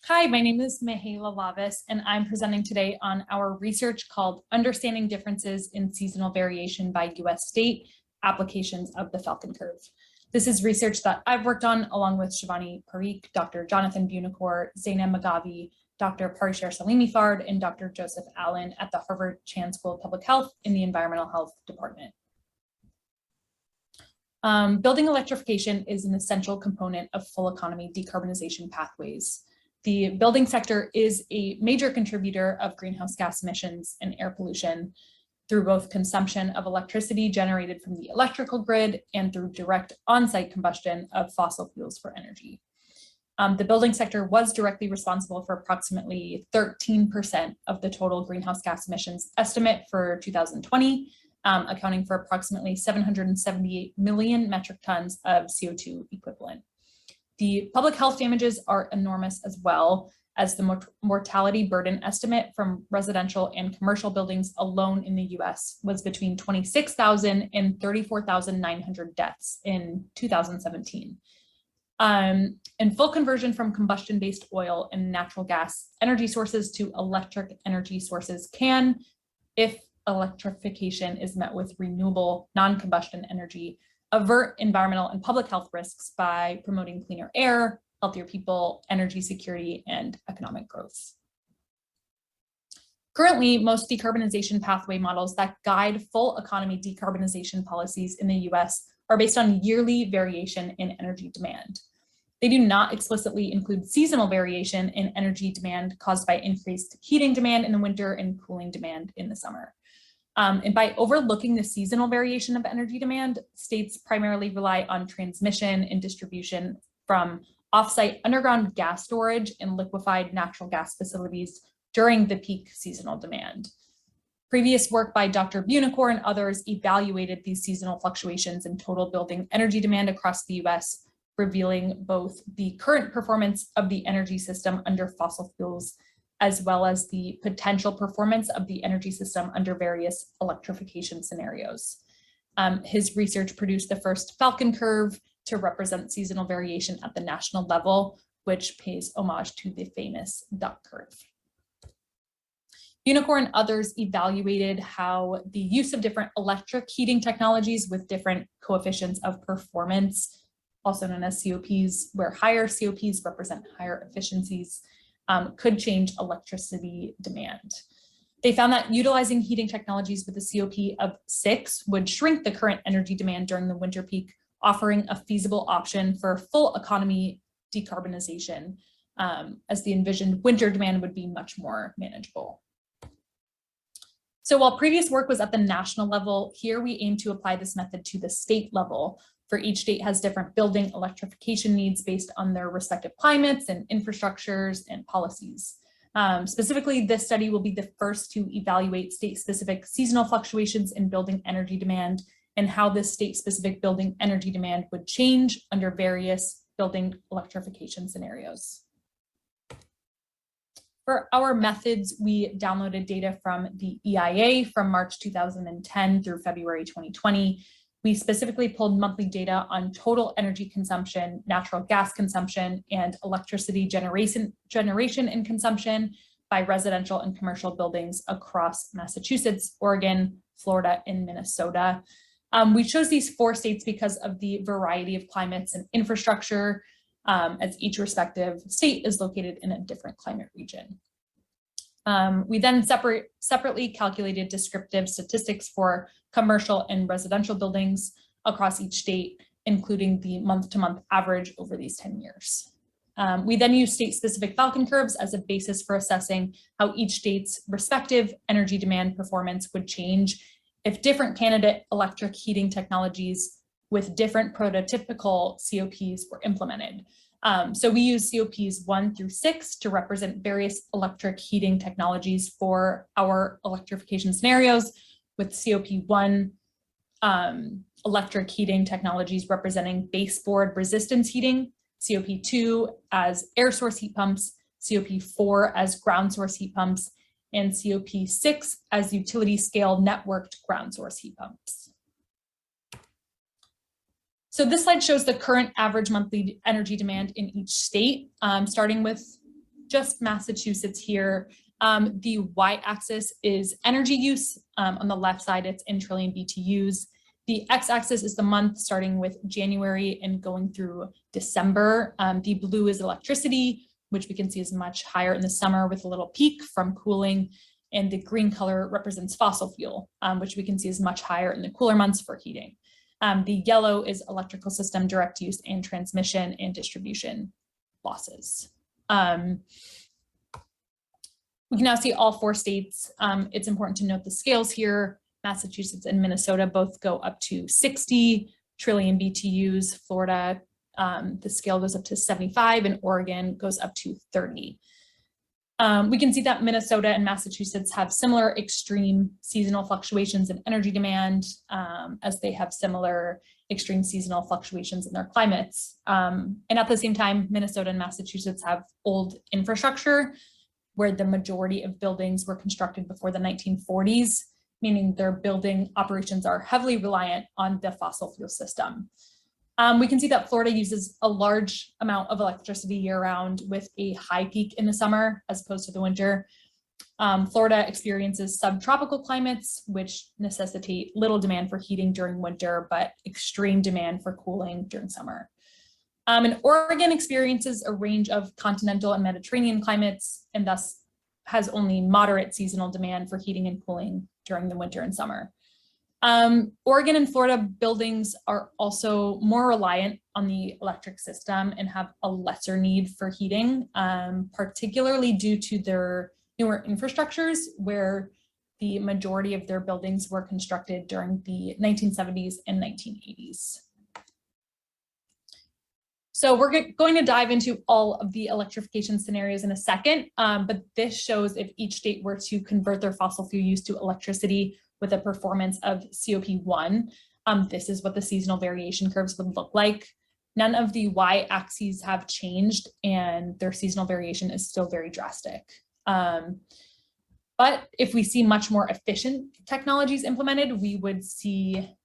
Hi, my name is Lahvis, and I'm presenting today on our research called Understanding Differences in Seasonal Variation by U.S. State, Applications of the Falcon Curve. This is research that I've worked on along with Shivani Parikh, Dr. Jonathan Bunacore, Zainab Magavi, Dr. Parishar Salimifard, and Dr. Joseph Allen at the Harvard Chan School of Public Health in the Environmental Health Department. Building electrification is an essential component of full economy decarbonization pathways. The building sector is a major contributor of greenhouse gas emissions and air pollution through both consumption of electricity generated from the electrical grid and through direct on-site combustion of fossil fuels for energy. The building sector was directly responsible for approximately 13% of the total greenhouse gas emissions estimate for 2020, accounting for approximately 778 million metric tons of CO2 equivalent. The public health damages are enormous as well, as the mortality burden estimate from residential and commercial buildings alone in the US was between 26,000 and 34,900 deaths in 2017. And full conversion from combustion-based oil and natural gas energy sources to electric energy sources can, if electrification is met with renewable non-combustion energy, avert environmental and public health risks by promoting cleaner air, healthier people, energy security, and economic growth. Currently, most decarbonization pathway models that guide full economy decarbonization policies in the US are based on yearly variation in energy demand. They do not explicitly include seasonal variation in energy demand caused by increased heating demand in the winter and cooling demand in the summer. And by overlooking the seasonal variation of energy demand, states primarily rely on transmission and distribution from offsite underground gas storage and liquefied natural gas facilities during the peak seasonal demand. Previous work by Dr. Bunacore and others evaluated these seasonal fluctuations in total building energy demand across the US, revealing both the current performance of the energy system under fossil fuels as well as the potential performance of the energy system under various electrification scenarios. His research produced the first Falcon curve to represent seasonal variation at the national level, which pays homage to the famous duck curve. Bunacore and others evaluated how the use of different electric heating technologies with different coefficients of performance, also known as COPs, where higher COPs represent higher efficiencies, could change electricity demand. They found that utilizing heating technologies with a COP of 6 would shrink the current energy demand during the winter peak, offering a feasible option for full economy decarbonization, as the envisioned winter demand would be much more manageable. So while previous work was at the national level, here we aim to apply this method to the state level. For each state has different building electrification needs based on their respective climates and infrastructures and policies. Specifically, this study will be the first to evaluate state-specific seasonal fluctuations in building energy demand and how this state-specific building energy demand would change under various building electrification scenarios. For our methods, we downloaded data from the EIA from March 2010 through February 2020. We specifically pulled monthly data on total energy consumption, natural gas consumption, and electricity generation and consumption by residential and commercial buildings across Massachusetts, Oregon, Florida, and Minnesota. We chose these 4 states because of the variety of climates and infrastructure, as each respective state is located in a different climate region. We then separately calculated descriptive statistics for commercial and residential buildings across each state, including the month-to-month average over these 10 years. We then used state-specific Falcon curves as a basis for assessing how each state's respective energy demand performance would change if different candidate electric heating technologies with different prototypical COPs were implemented. So we use COPs 1 through 6 to represent various electric heating technologies for our electrification scenarios, with COP 1 electric heating technologies representing baseboard resistance heating, COP 2 as air source heat pumps, COP 4 as ground source heat pumps, and COP 6 as utility scale networked ground source heat pumps. So this slide shows the current average monthly energy demand in each state, starting with just Massachusetts here. The y-axis is energy use. On the left side, it's in trillion BTUs. The x-axis is the month starting with January and going through December. The blue is electricity, which we can see is much higher in the summer with a little peak from cooling. And the green color represents fossil fuel, which we can see is much higher in the cooler months for heating. The yellow is electrical system direct use and transmission and distribution losses. We can now see all 4 states. It's important to note the scales here. Massachusetts and Minnesota both go up to 60 trillion BTUs. Florida, the scale goes up to 75, and Oregon goes up to 30. We can see that Minnesota and Massachusetts have similar extreme seasonal fluctuations in energy demand, as they have similar extreme seasonal fluctuations in their climates. And at the same time, Minnesota and Massachusetts have old infrastructure where the majority of buildings were constructed before the 1940s, meaning their building operations are heavily reliant on the fossil fuel system. We can see that Florida uses a large amount of electricity year-round with a high peak in the summer as opposed to the winter. Florida experiences subtropical climates, which necessitate little demand for heating during winter, but extreme demand for cooling during summer. And Oregon experiences a range of continental and Mediterranean climates, and thus has only moderate seasonal demand for heating and cooling during the winter and summer. Oregon and Florida buildings are also more reliant on the electric system and have a lesser need for heating, particularly due to their newer infrastructures, where the majority of their buildings were constructed during the 1970s and 1980s. So we're going to dive into all of the electrification scenarios in a second, but this shows if each state were to convert their fossil fuel use to electricity with a performance of COP1. This is what the seasonal variation curves would look like. None of the y-axes have changed, and their seasonal variation is still very drastic. But if we see much more efficient technologies implemented, we would see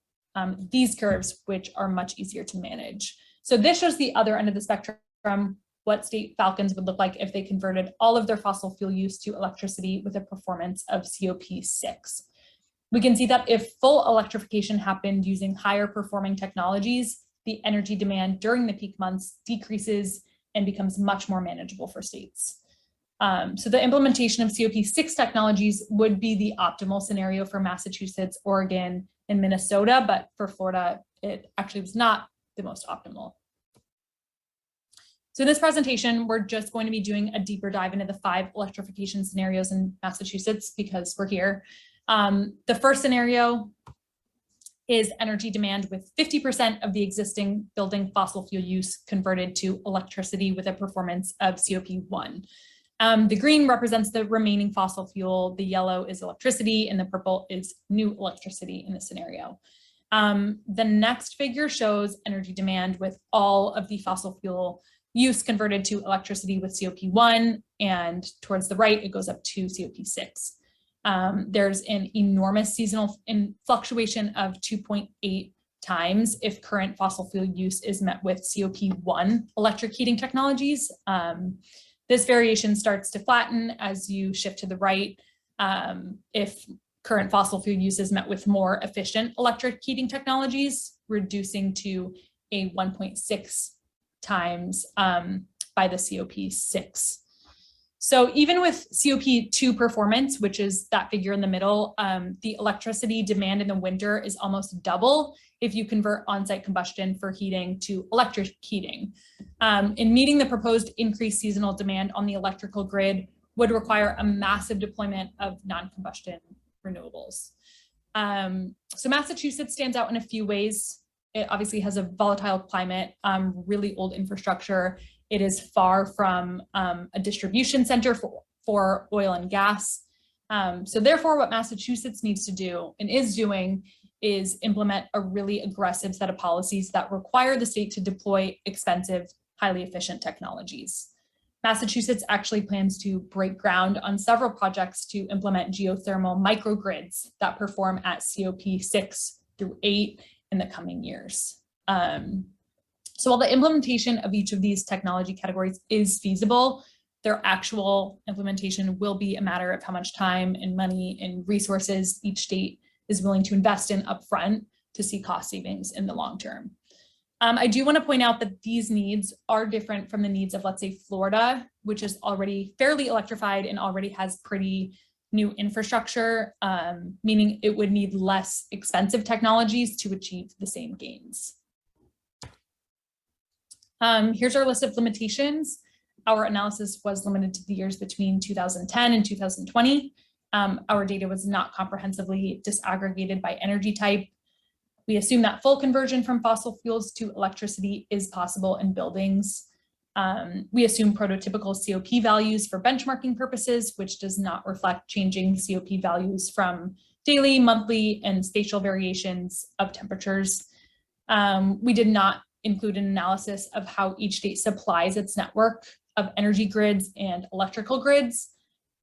these curves, which are much easier to manage. So this shows the other end of the spectrum, what state falcons would look like if they converted all of their fossil fuel use to electricity with a performance of COP6. We can see that if full electrification happened using higher performing technologies, the energy demand during the peak months decreases and becomes much more manageable for states. So the implementation of COP6 technologies would be the optimal scenario for Massachusetts, Oregon, and Minnesota, but for Florida, it actually was not the most optimal. So in this presentation, we're just going to be doing a deeper dive into the 5 electrification scenarios in Massachusetts because we're here. The first scenario is energy demand with 50% of the existing building fossil fuel use converted to electricity with a performance of COP1. The green represents the remaining fossil fuel, the yellow is electricity, and the purple is new electricity in the scenario. The next figure shows energy demand with all of the fossil fuel use converted to electricity with COP1, and towards the right, it goes up to COP6. There's an enormous seasonal fluctuation of 2.8 times if current fossil fuel use is met with COP1 electric heating technologies. This variation starts to flatten as you shift to the right. If current fossil fuel use is met with more efficient electric heating technologies, reducing to a 1.6 times by the COP6. So even with COP2 performance, which is that figure in the middle, the electricity demand in the winter is almost double if you convert on-site combustion for heating to electric heating. In meeting the proposed increased seasonal demand on the electrical grid would require a massive deployment of non-combustion renewables. So Massachusetts stands out in a few ways. It obviously has a volatile climate, really old infrastructure. It is far from a distribution center for oil and gas. So therefore, what Massachusetts needs to do and is doing is implement a really aggressive set of policies that require the state to deploy expensive, highly efficient technologies. Massachusetts actually plans to break ground on several projects to implement geothermal microgrids that perform at COP6 through 8 in the coming years. So while the implementation of each of these technology categories is feasible, Their actual implementation will be a matter of how much time and money and resources each state is willing to invest in upfront to see cost savings in the long term. I do want to point out that these needs are different from the needs of, let's say, Florida, which is already fairly electrified and already has pretty new infrastructure, meaning it would need less expensive technologies to achieve the same gains. Here's our list of limitations. Our analysis was limited to the years between 2010 and 2020. Our data was not comprehensively disaggregated by energy type. We assume that full conversion from fossil fuels to electricity is possible in buildings. We assume prototypical COP values for benchmarking purposes, which does not reflect changing COP values from daily, monthly, and spatial variations of temperatures. We did not include an analysis of how each state supplies its network of energy grids and electrical grids,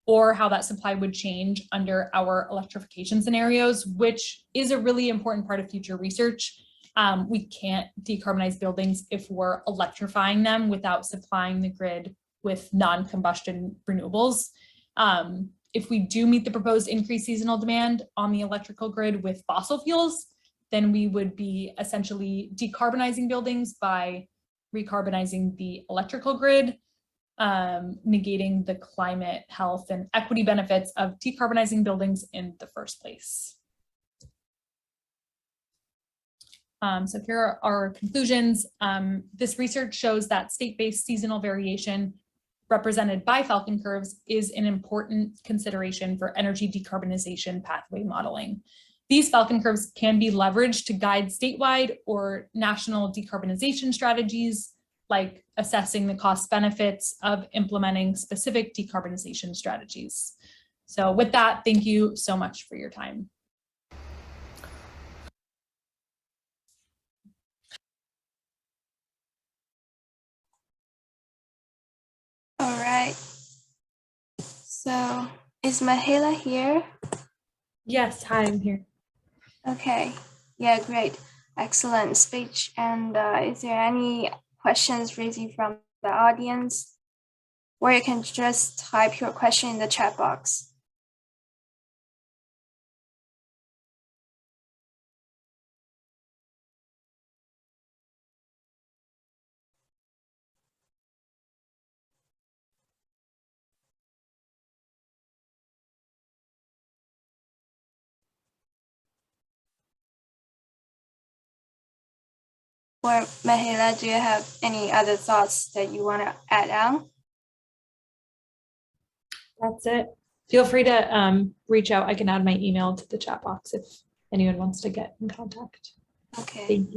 or how that supply would change under our electrification scenarios, which is a really important part of future research. We can't decarbonize buildings if we're electrifying them without supplying the grid with non-combustion renewables. If we do meet the proposed increased seasonal demand on the electrical grid with fossil fuels, then we would be essentially decarbonizing buildings by recarbonizing the electrical grid, negating the climate, health, and equity benefits of decarbonizing buildings in the first place. So here are our conclusions. This research shows that state-based seasonal variation represented by Falcon curves is an important consideration for energy decarbonization pathway modeling. These Falcon curves can be leveraged to guide statewide or national decarbonization strategies, like assessing the cost benefits of implementing specific decarbonization strategies. So with that, thank you so much for your time. All right. So is Mahela here? Yes, hi, I'm here. Okay. Yeah, great. Excellent speech. And is there any questions raising from the audience? Or you can just type your question in the chat box. Or Mahela, do you have any other thoughts that you want to add on? That's it. Feel free to reach out. I can add my email to the chat box if anyone wants to get in contact. Okay. Thank you.